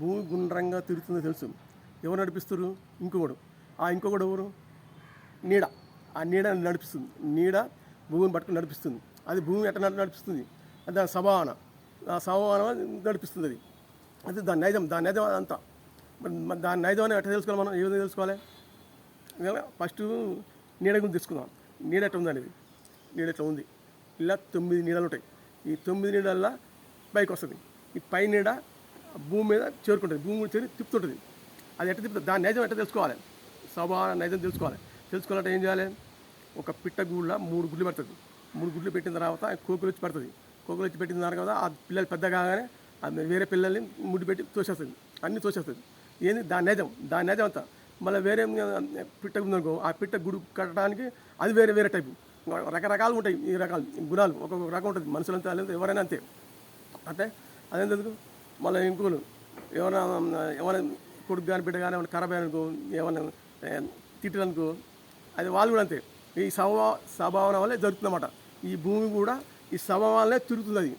భూమి గుండ్రంగా తిరుగుతుందో తెలుసు. ఎవరు నడిపిస్తారు? ఇంకొకడు ఎవరు? నీడ. ఆ నీడ నడిపిస్తుంది. నీడ భూమిని పట్టుకుని నడిపిస్తుంది. అది భూమి ఎట్లా నడిపిస్తుంది? దాని స్వభావన. ఆ స్వభావన నడిపిస్తుంది. అది దాని నైజం అంతా. దాని నైజం అని ఎట్లా తెలుసుకోవాలి మనం? ఏ విధంగా తెలుసుకోవాలి? ఫస్ట్ నీడ గురించి తెలుసుకుందాం. నీడ ఎట్లా ఉందనేది. నీడ ఎట్లా ఉంది? ఇలా 9 నీడలు ఉంటాయి. ఈ 9 నీడల్లో పైకి వస్తుంది. ఈ పై నీడ భూమి మీద చేరుకుంటుంది. భూమి మీద చేరి తిప్పుతుంటుంది. అది ఎట్లా తిప్పుతుంది? దాని నైజం ఎట్లా తెలుసుకోవాలి? స్వభావ నైజం తెలుసుకోవాలంటే ఏం చేయాలి? ఒక పిట్ట గూళ్ళ 3 గుడ్లు పెడుతుంది. 3 గుడ్లు పెట్టిన తర్వాత కోకులు వచ్చి పడుతుంది. కోకులు వచ్చి పెట్టిన తర్వాత ఆ పిల్లలు పెద్ద కాగానే అది వేరే పిల్లల్ని ముడి పెట్టి తోసేస్తుంది. అన్నీ తోసేస్తుంది. ఏంది? దాని నైజం అంతా. మళ్ళీ వేరే పిట్ట ఉందనుకో, ఆ పిట్ట గుడి కట్టడానికి అది వేరే టైపు. రకరకాలు ఉంటాయి. ఈ రకాలు గుణాలు ఒక్కొక్క రకం ఉంటుంది. మనుషులంతా ఎవరైనా అంతే. అంటే అదేందుకు మళ్ళీ ఇంకోలు ఏమైనా కొడుకు కానీ బిడ్డ కానీ ఏమైనా ఖరాబ్ అయ్యానుకో, ఏమైనా తిట్టనుకో, అది వాళ్ళు కూడా అంతే. ఈ స్వభావన వల్లే జరుగుతుందన్నమాట. ఈ భూమి కూడా ఈ స్వభావాలనే తిరుగుతుంది. అది